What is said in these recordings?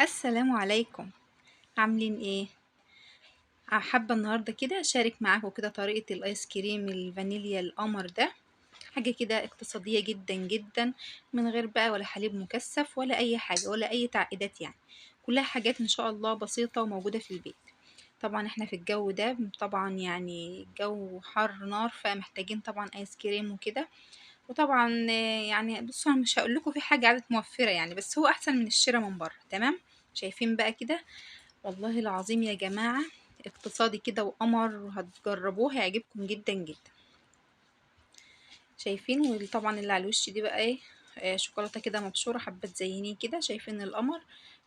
السلام عليكم. عاملين ايه؟ حابة النهاردة كده اشارك معاكم كده طريقة الايس كريم الفانيليا القمر ده. حاجة كده اقتصادية جدا جدا، من غير بقى ولا حليب مكثف ولا اي حاجة ولا اي تعقيدات يعني. كلها حاجات ان شاء الله بسيطة وموجودة في البيت. طبعا احنا في الجو ده طبعا يعني الجو حر نار، فمحتاجين طبعا ايس كريم وكده. وطبعا يعني بصوا انا مش هقول لكم في حاجة عادة موفرة يعني، بس هو احسن من الشراء من بره. تمام. شايفين بقى كده؟ والله العظيم يا جماعة، اقتصادي كده وقمر، وهتجربوه هيعجبكم جدا جدا. شايفين؟ وطبعا اللي على الوش دي بقى ايه؟ شوكولاتة كده مبشورة، حبة تزينيه كده. شايفين القمر؟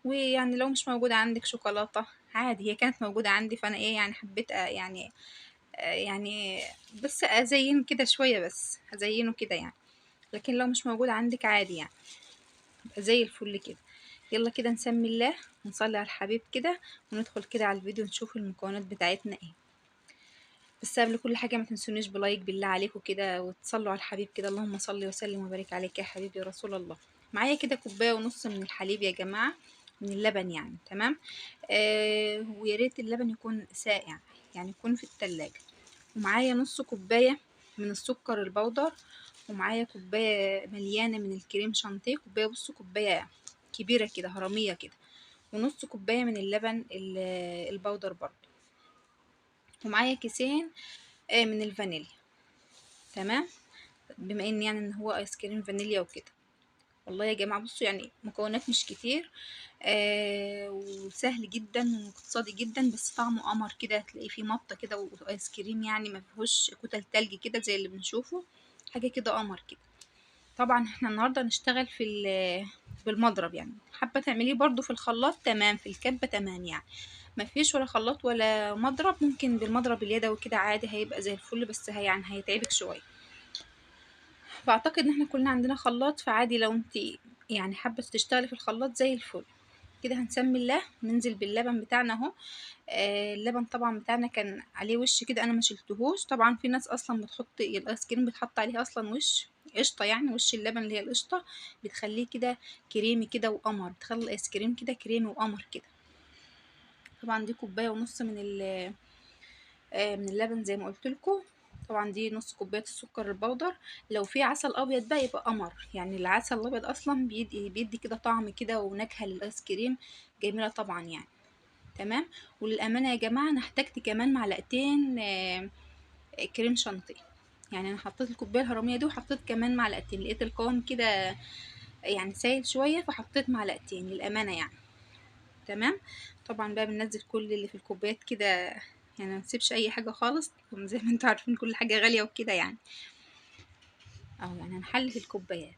ويعني لو مش موجودة عندك شوكولاتة عادي، هي كانت موجودة عندي فانا ايه يعني حبيت يعني بس ازين كده شوية، بس هزينه كده يعني. لكن لو مش موجودة عندك عادي يعني، يبقى زي الفل كده. يلا كده نسمي الله ونصلي على الحبيب كده، وندخل كده على الفيديو نشوف المكونات بتاعتنا ايه. بس قبل كل حاجة ما تنسونيش بلايك بالله عليكم كده، وتصلوا على الحبيب كده. اللهم صل وسلم وبارك عليك يا حبيبي يا رسول الله. معايا كده كوباية ونص من الحليب يا جماعة، من اللبن يعني. تمام. ويا ريت اللبن يكون ساقع، يعني يكون في التلاجة. ومعايا نص كوباية من السكر البودر، ومعايا كوباية مليانة من الكريم شانتيه. كوباية، بصوا كوباية كبيرة كده هرمية كده. ونص كوباية من اللبن البودر برضو. ومعايا كيسين من الفانيليا. تمام. بما ان يعني ان هو ايس كريم فانيليا وكده. والله يا جماعه بصوا يعني مكونات مش كتير، وسهل جدا واقتصادي جدا، بس طعمه قمر كده. هتلاقيه فيه مطه كده وايس كريم، يعني ما فيهوش كتل تلج كده زي اللي بنشوفه. حاجه كده قمر كده. طبعا احنا النهارده هنشتغل بالمضرب يعني. حابه تعمليه برضو في الخلاط تمام، في الكبه تمام يعني. ما فيش ولا خلاط ولا مضرب، ممكن بالمضرب اليدوي كده عادي، هيبقى زي الفل. بس هي يعني هيتعبك شويه. فاعتقد ان احنا كلنا عندنا خلاط، فعادي لو انت يعني حابه تشتغلي في الخلاط زي الفل. كده هنسمي الله، ننزل باللبن بتاعنا اهو. اللبن طبعا بتاعنا كان عليه وش كده، انا ما شلتهوش. طبعا في ناس اصلا بتحط الايس كريم بتحط عليه اصلا وش قشطه، يعني وش اللبن اللي هي القشطه، بتخليه كده كريمي كده وقمر، بتخلي الايس كريم كده كريمي وقمر كده. طبعا دي كوبايه ونص من اللبن زي ما قلت لكم. طبعا دي نص كوبايه السكر البودر. لو في عسل ابيض بقى يبقى قمر، يعني العسل الابيض اصلا بيدي كده طعم كده ونكهه للايس كريم جميله طبعا يعني. تمام. وللامانه يا جماعه انا احتجت كمان معلقتين كريم شانتيه. يعني انا حطيت الكوبايه الهرميه دي وحطيت كمان معلقتين، لقيت القوام كده يعني سايل شويه، فحطيت معلقتين للامانه يعني. تمام. طبعا بقى بننزل كل اللي في الكوبايات كده، يعني ما نسيبش اي حاجه خالص، زي ما انتوا عارفين كل حاجه غاليه وكده يعني. اهو يعني هنحلي الكوبايات.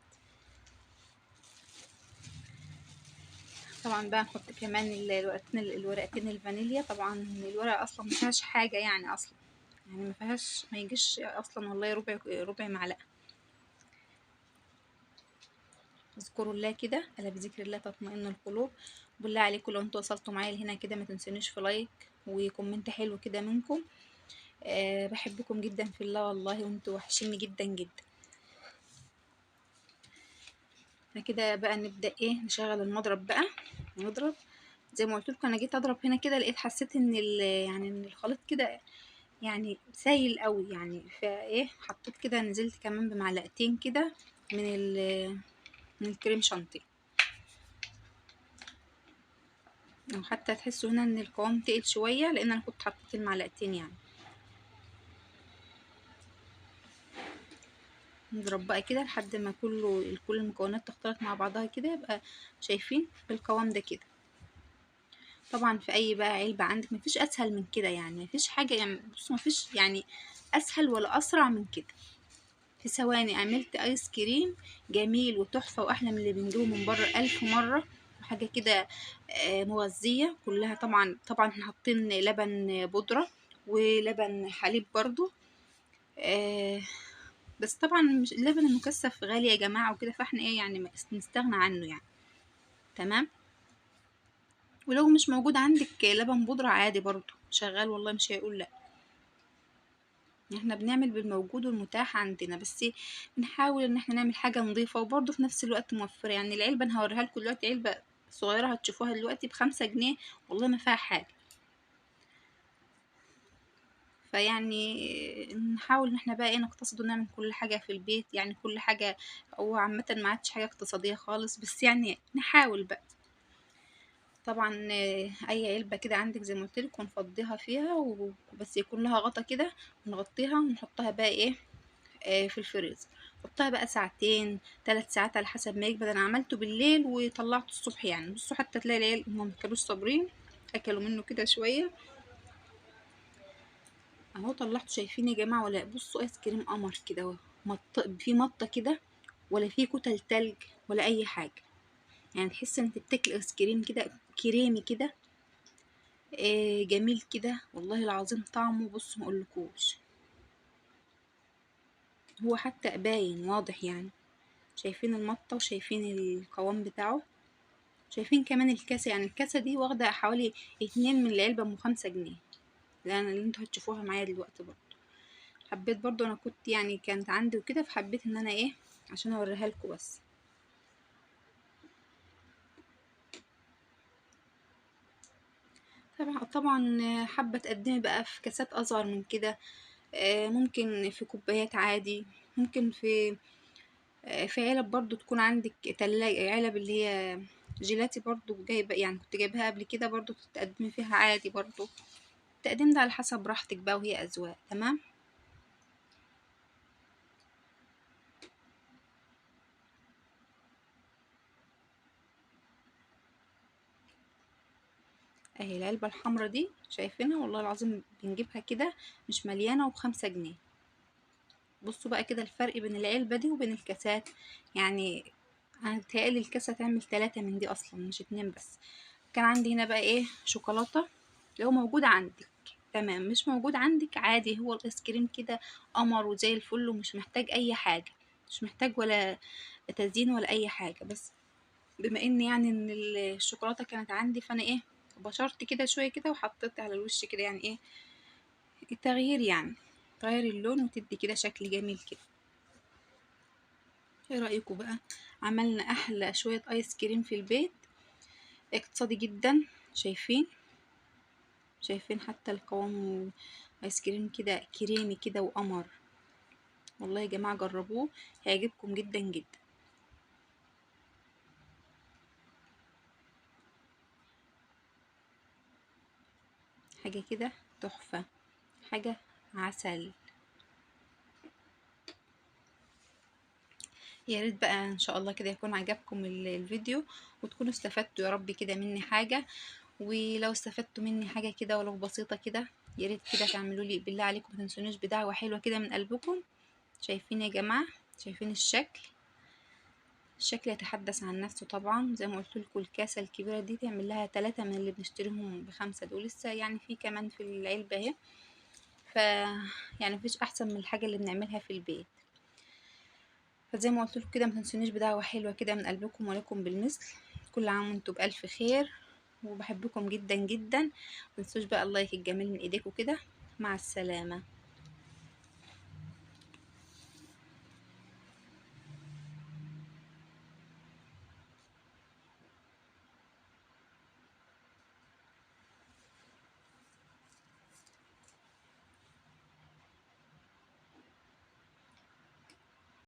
طبعا بقى نحط كمان الورقتين الفانيليا. طبعا الورقه اصلا ما فيهاش حاجه يعني اصلا، يعني ما فيهاش، ما يجيش اصلا والله ربع معلقه. اذكروا الله كده، الا بذكر الله تطمئن القلوب. بالله عليكم لو انتوا وصلتوا معايا لهنا كده ما تنسونيش في لايك وكومنت حلو كده منكم. بحبكم جدا في الله والله، وانتوا وحشيني جدا جدا. احنا كده بقى نبدأ ايه، نشغل المضرب بقى. نضرب زي ما قلت لكم. انا جيت اضرب هنا كده، لقيت حسيت ان يعني ان الخليط كده يعني سايل قوي يعني، فايه حطيت كده، نزلت كمان بمعلقتين كده من من الكريم شانتيه. او حتى تحسوا هنا ان القوام تقل شويه، لان انا كنت حطيت المعلقتين يعني. نضرب بقى كده لحد ما كل المكونات تختلط مع بعضها كده، يبقى شايفين بالقوام ده كده. طبعا في اي بقى علبة عندك مفيش اسهل من كده يعني، مفيش حاجة يعني، بص مفيش يعني اسهل ولا اسرع من كده. في ثواني عملت ايس كريم جميل وتحفة، واحلى من اللي بنجيبه من بره 1000 مرة. وحاجة كده مغذية كلها. طبعا احنا حاطين لبن بودرة ولبن حليب برضو. آه، بس طبعا مش اللبن المكثف غالي يا جماعة وكده، فاحنا ايه يعني نستغنى عنه يعني. تمام. ولو مش موجود عندك لبن بودرة عادي برضو شغال، والله مش هيقول لا. احنا بنعمل بالموجود والمتاح عندنا، بس بنحاول ان احنا نعمل حاجة نظيفة وبرضو في نفس الوقت موفرة. يعني العلبة انا هوريها لكم دلوقتي، علبة الصغيرة هتشوفوها دلوقتي ب5 جنيه، والله ما فيها حاجة. فيعني نحاول ان احنا بقى ايه نقتصد ونعمل كل حاجة في البيت، يعني كل حاجة. هو عامة ما عادش حاجة اقتصادية خالص، بس يعني نحاول بقى. طبعا اي علبة كده عندك زي ما قلت لك ونفضيها فيها وبس يكون لها غطا كده، ونغطيها ونحطها بقى ايه في الفريزر. حطها بقى ساعتين 3 ساعات على حسب ما يكبر. انا عملته بالليل وطلعته الصبح، يعني بصوا حتى تلاقي العيال هم مكانوش صابرين، اكلوا منه كده شوية اهو. طلعته شايفين يا جماعة ولا؟ بصوا ايس كريم قمر كده اهو، في مطة كده، ولا في كتل تلج ولا اي حاجة. يعني تحس ان انت بتاكل ايس كريم كده كريمي كده، جميل كده والله العظيم. طعمه بص مقولكوش، هو حتى باين واضح يعني. شايفين المطة وشايفين القوام بتاعه، شايفين كمان الكاسة. يعني الكاسة دي واخدة حوالي 2 من العلبة ب5 جنيه، لان اللي انتوا هتشوفوها معايا دلوقتي. برضه حبيت برضه، انا كنت يعني كانت عندي وكده، فحبيت ان انا ايه عشان اوريها لكم بس. طبعا حابة تقدمي بقى في كاسات اصغر من كده، ممكن في كوبايات عادي، ممكن في علب برضو تكون عندك تلاجة، علب اللي هي جيلاتي برضو جايبة، يعني كنت جايبها قبل كده برضو تقدمي فيها عادي برضو. التقديم ده على حسب راحتك بقى، وهي أذواق. تمام. اهي العلبة الحمرا دي شايفينها والله العظيم بنجيبها كده مش مليانة وب5 جنيه. بصوا بقى كده الفرق بين العلبة دي وبين الكاسات. يعني انا بتهيألي الكاسة تعمل 3 من دي اصلا مش 2 بس. كان عندي هنا بقى ايه شوكولاتة، لو موجود عندك تمام، مش موجود عندك عادي. هو الايس كريم كده قمر وزي الفل، ومش محتاج اي حاجة، مش محتاج ولا تزيين ولا اي حاجة. بس بما ان يعني ان الشوكولاتة كانت عندي، فانا ايه بشرت كده شوية كده وحطيت على الوش كده، يعني ايه التغيير، يعني تغير اللون وتدي كده شكل جميل كده. ايه رأيكم بقى؟ عملنا احلى شوية ايس كريم في البيت، اقتصادي جدا. شايفين حتى القوام، ايس كريم كده كريمي كده وقمر. والله يا جماعة جربوه، هيعجبكم جدا جدا. حاجة كده تحفة، حاجة عسل. يا ريت بقى ان شاء الله كده يكون عجبكم الفيديو، وتكونوا استفدتوا يا رب كده مني حاجة. ولو استفدتوا مني حاجة كده ولو بسيطة كده، يا ريت كده تعملوا لي بالله عليكم، ما تنسونيش بدعوة حلوة كده من قلبكم. شايفين يا جماعة؟ شايفين الشكل يتحدث عن نفسه طبعا. زي ما قلت لكم الكاسة الكبيرة دي تعمل لها 3 من اللي بنشتريهم ب5 دول، لسه يعني في كمان في العلبة اهي. ف يعني مفيش احسن من الحاجة اللي بنعملها في البيت. فزي ما قلت لكم كده، ما تنسونيش بدعوة حلوة كده من قلبكم، ولكم بالمثل. كل عام وانتم بألف خير، وبحبكم جدا جدا. متنسوش بقى اللايك الجميل من ايديكم كده. مع السلامة.